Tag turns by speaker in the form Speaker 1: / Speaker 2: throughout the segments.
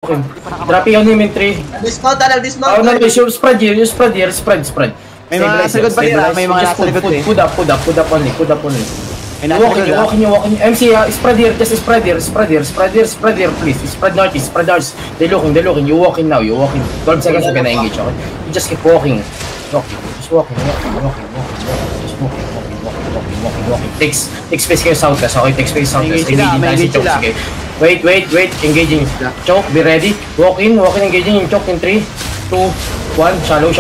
Speaker 1: Okay. Drop yun him in 3.
Speaker 2: Dismount na lang, dismount.
Speaker 1: Oh no, you spread here, spread.
Speaker 3: May mga sagot pa tira, may mga nasa likod eh.
Speaker 1: Put up only. You walking. MC, spread here, just spread here, please. Spread northeast. They're looking. You walking now, 12 seconds you can engage, okay? You just keep walking. Just walking. Take space kayo southwest, okay? Take space southwest. Engaging choke, sige. Wait, engaging. Choke, be ready. Walk in, engaging in choke in 3, 2, 1. Shallow.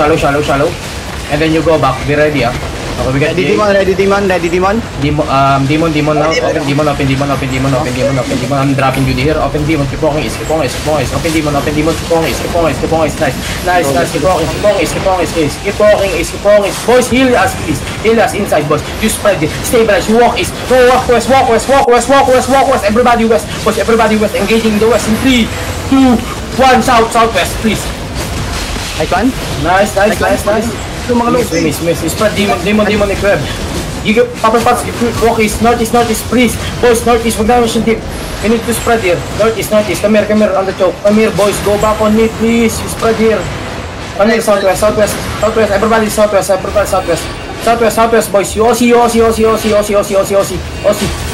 Speaker 1: And then you go back, be ready, ah. Okay, we got
Speaker 3: Ready demon.
Speaker 1: Demon now. Open demon. I'm dropping you here. Open demon. Keep walking. Open demon. Keep walking. Nice. Keep walking. Boys, heal us, please. Heal us inside, boys. You spread it. Stabilize. You walk east. Walk west. Everybody west. Boys, everybody west. Engaging in the west in 3, 2, 1. Southwest, please. Nice. Miss. Spread demon equip. You get Papa Pats, walk east, northeast, please. Boys, northeast, wag na mission deep. You need to spread here. Northeast. Come here on the choke. Come here, boys, go back on me, please. You spread here. Come here, southwest. Everybody southwest. Southwest, boys. You OC.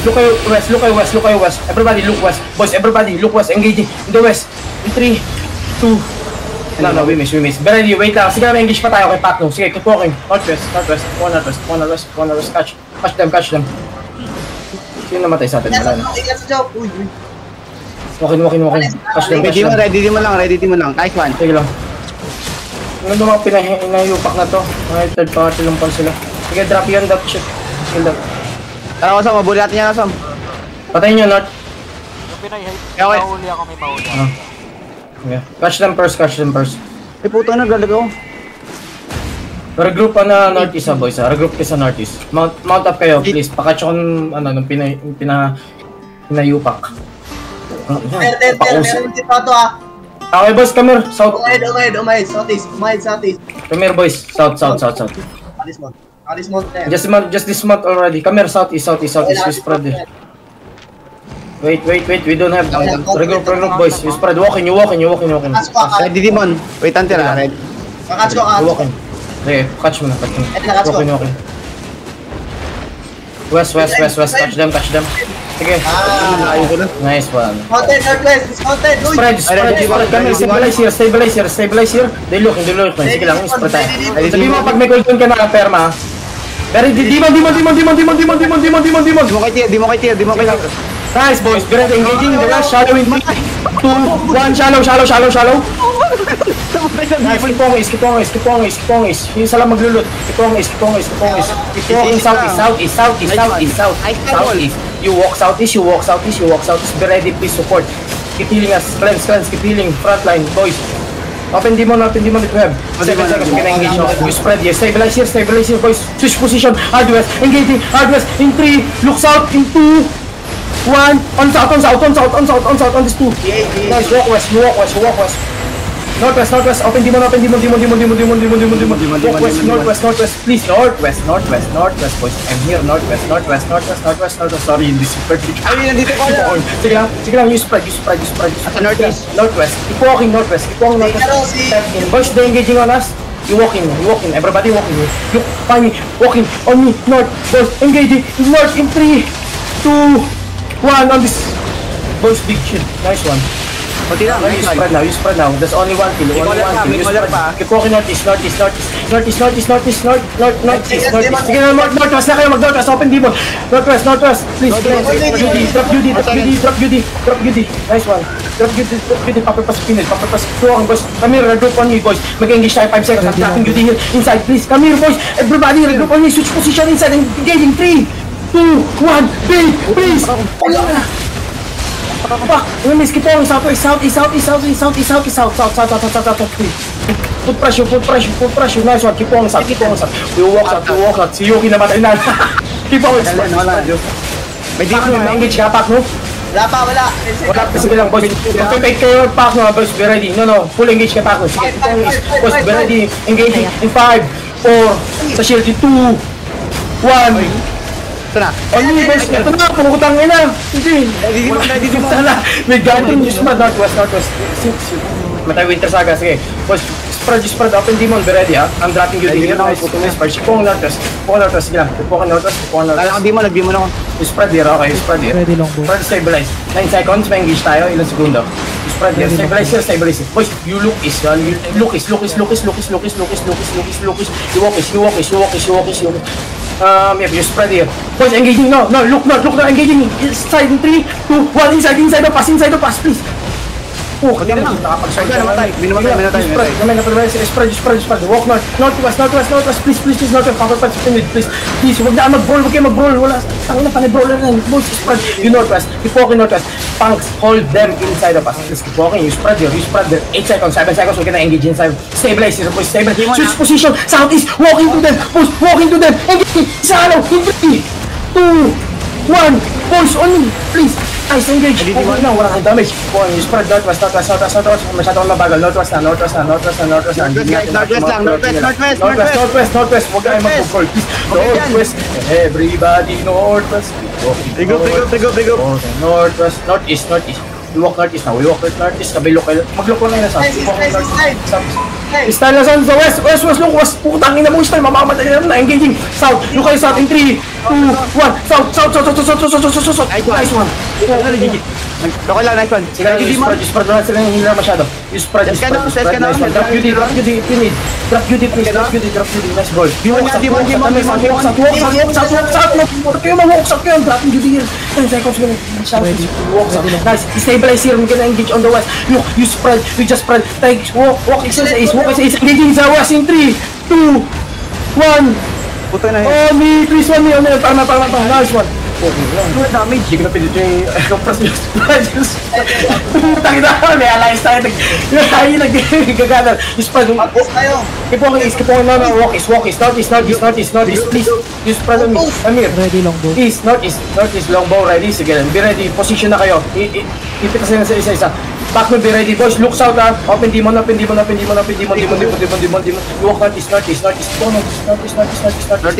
Speaker 1: Look at west. Everybody look west. Boys, everybody look west. Engaging in the west. In 3, 2. No, we miss. Better you wait lang. Sige na, engage pa tayo kay Pacno. Sige, keep walking. Northwest. One northwest. Catch them. Sino namatay sa atin? Wala na. Walking. Catch them.
Speaker 3: Ready mo lang. Nice one.
Speaker 1: Sige lang. Ano naman pinahiyupak na to? Mga third party lang pa sila. Sige, drop yun that shit. Kill them.
Speaker 3: Tara ko Sam, mabuli natin yan Sam.
Speaker 1: Patayin nyo, North.
Speaker 4: Yung pinahihip, mahuli ako, may mahuli ako.
Speaker 1: Okay. Catch them first.
Speaker 3: Eh puto na, galaga ko.
Speaker 1: Regroup pa na northeast, boys. Regroup kayo sa northeast. Mount up kayo, please. Pakatch ko nung pinayupak.
Speaker 2: Meron dito to ah.
Speaker 1: Okay, boys, come here. South.
Speaker 2: Umahid, southeast.
Speaker 1: Come here, boys. South. Just dismount already. Come here, southeast. We spread it. Wait. We don't have regroup, boys. You spread. Walking.
Speaker 3: Ready demon. Wait until ready.
Speaker 2: Kakatch ko.
Speaker 1: Walking. Okay, catch mo na. Walking. West. Catch them. Sige. Nice one.
Speaker 2: Mountain, northwest.
Speaker 1: Spread. Come here, stabilize here. They looking. Sige lang, spread tayo. Sabi mo, pag may cooldown ka na, perma. Pero demon.
Speaker 3: Di mo kay tier.
Speaker 1: Nice, boys. Be ready, engaging in the last shallow in 3, 2, 1. Shallow. Nice, keep on is. Yung isa lang maglulot. Keep on is. Keep walking southeast. You walk southeast. Be ready, please support. Keep healing us. Cleanse. Keep healing. Frontline, boys. Open demon if you have. 7 seconds, we can engage. You spread here. Stabilize here, boys. Switch position. Hard west. Engaging. Hard west. In 3. Look south. In 2. 1. On south. On this 2. Nice. Walk west. Northwest. Open demon. Northwest. Please. Northwest, boys. I'm here. Northwest. Sorry, in this perfect.
Speaker 3: Ay, nandito ko na.
Speaker 1: Sige lang. You spread. Northwest. Keep walking northwest. Boys, they're engaging on us. You walking. Everybody walking. Look, find me. Walking on me. North. Boys, engaging. North in 3, 2, 1 on this. Boys, big shit. Nice one. You spread now. There's only one kill. You spread. Keep walking northeast. Northeast. Sige na, northwest na kayo. Mag-northwest. Open demon. Northwest. Please. Drop UD. Nice one. Drop UD. Papapasok. Boys. Come here. Regroup on me, boys. Mag-engage tayo 5 seconds. I'm dropping UD here. Inside, please. Come here, boys. Everybody, regroup on me. Switch position inside. Engaging 3, 2, 1. Please. Miss, keep on south. Put pressure. Nice one. Keep on south. You walk out. Si Yuki namatay na. Keep on. May di ko na engage ka, Pac, no?
Speaker 2: Wala.
Speaker 1: Sige lang, boys. Take kayo, Pac, no? Boys, be ready. No. Full engage ka, Pac, no? Sige, boys, be ready. Engaging in 5, 4, sa shield, 2, 1.
Speaker 3: Ito na.
Speaker 1: Only boys, ito na, pumukutang ina. Hindi.
Speaker 3: Hindi mo
Speaker 1: Tala. May gating yung spread, northwest. Matay Winter Saga, sige. Boys, spread, open demon, be ready ha. I'm dropping you here. Nice, spread. Pukong northwest. Sige lang. Pukong northwest.
Speaker 3: Kala ko nag-demon ako.
Speaker 1: Spread here, okay, spread here.
Speaker 5: Ready long bow.
Speaker 1: Spread, stabilize. 9 seconds, may engage tayo, ilang segundo. Spread here, stabilize here. Boys, you look is. You walk is. Yep, you spread here. Boys, engaging, no, look, engaging. Inside, 3, 2, 1, inside the pass, please. Oh, kaya naman, nakapag-side ka naman.
Speaker 3: Binamatay.
Speaker 1: Spread. Walk northwest, please, northwest, power punch, please, huwag na mag-brawl, wala, tangin na, panay-brawler na, boys, spread, you northwest, keep walking northwest, punks, hold them inside of us, please, keep walking, you spread there, 8 seconds, 7 seconds, we're gonna engage inside, stabilize, boys, stabilize, switch position, southeast, walking to them, engage, isa alaw, in 3, 2, 1, boys, only, please, nice, engage. Okay na, wala kang damage. Buwan, you spread northwest. Masyado kang mabagal. Northwest na. Northwest. Huwag kayo mag-control, please. Northwest. Everybody, northwest.
Speaker 3: Bigo.
Speaker 1: Northwest. Northeast. We walk northeast now. Kabilok kayo. Mag-look lang kayo na south. Style na sa west. West. Putang ina mo, style. Mamamatay na engaging. South. Look kayo south in 3, 2, 1. South. Nice one.
Speaker 3: Okay lang, nice one.
Speaker 1: Sige, you spread lang sila yung hila masyado. You spread. Drop UD if you need. Drop UD please, drop UD. Nice ball. Walk out kayo. Drop UD here. 10 seconds ganun. Walk out. Nice. Stabilize here. We're gonna engage on the west. Look, you spread. We just spread. Walk exercise. Engaging sa west in 3, 2, 1.
Speaker 3: Puto na
Speaker 1: Oh, me. Please, one me. Tama. Nice one. Ano damage? Hindi ko na pinito yung compress yung spread. Putang ina, may alliance tayo. Nag-gagather. Spread. Keep walking. No. Walk is. Northeast. Please. You spread on me. Amir.
Speaker 5: Ready long bow.
Speaker 1: East. Northeast. Longbow. Ready. Sige. Be ready. Position na kayo. Ipitasin na sa isa-isa. Back mo, be ready. Boys, look south ha. Open demon. You walk northeast.
Speaker 3: Northeast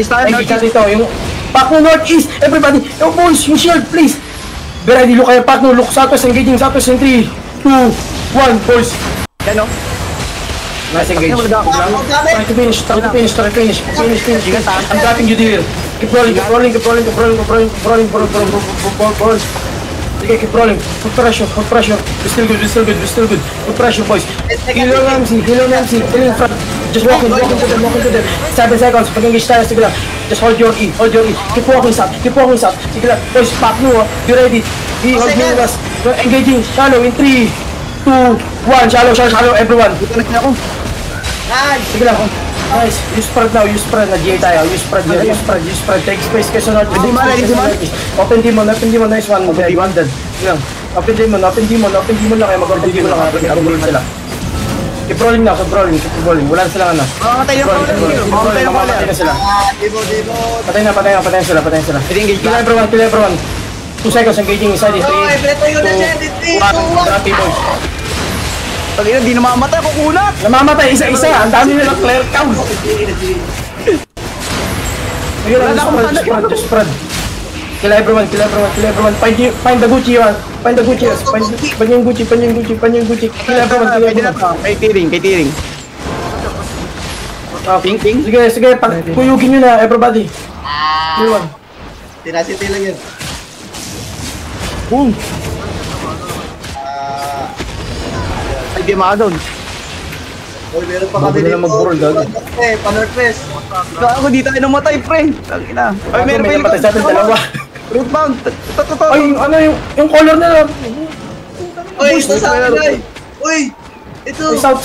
Speaker 3: tayo,
Speaker 1: Engage dito. Yung back mo northeast. Everybody. Yo boys, yung shield please. Be ready. Look kayo. Back mo. Look southwest. Engaging southwest in 3, 2, 1. Boys.
Speaker 3: Yan o.
Speaker 1: Nice engage. Try to finish. I'm dropping you there. Keep rolling. Okay, keep rolling. Put pressure. We're still good. Put pressure, boys. Heal on MC. Heal in front. Just walking to them. 7 seconds. Pag-engage tayo, sige lang. Just hold your E. Keep walking south. Sige lang. Boys, back mo. Be ready. Hold your us. Engaging. Shallow in 3, 2, 1. Shallow, everyone. Sige lang. Nice. You spread now. Na-GA tayo. You spread. Take space kayo sa north. Open demon. Nice one. One dead. Sige lang. Open demon lang kayo. Mag-open demon lang. Mag-open sila. Keep rolling. Wala na silang ano. Mamatay na sila. Patay na sila. Kill everyone. 2 seconds engaging inside. 3, 2, 1. Grabe boys.
Speaker 3: Pag ina, di namamatay, kukunat!
Speaker 1: Namamatay isa-isa. Ang dami nilang clear count. Just spread. Kill everyone. Find the Gucci. Find yung Gucci. Kill everyone.
Speaker 3: Kay tiring. Ping.
Speaker 1: Sige. Kuyugin nyo na, everybody. Kill one.
Speaker 2: Tinasinti lang yun.
Speaker 3: Boom! Ay, di doon.
Speaker 2: Uy, meron pa
Speaker 1: Bago
Speaker 2: kami
Speaker 1: nila mag-brawl, dog.
Speaker 2: Pa-northwest.
Speaker 3: Ako, di tayo namatay, pre. Tangina. Ay, meron
Speaker 1: May namatay sa atin, dalawa.
Speaker 3: Rootbound.
Speaker 1: Ay, yung color na lang.
Speaker 2: Uy, ito sa akin ay. Uy, ito.
Speaker 1: South.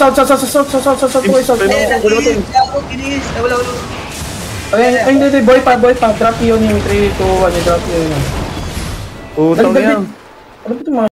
Speaker 2: Kinis. Wala.
Speaker 1: Ay, hindi, boy pa. Drop yun yung 3, 2, 1, yung drop yun.
Speaker 3: Utang yan.
Speaker 1: Ano ba ito mga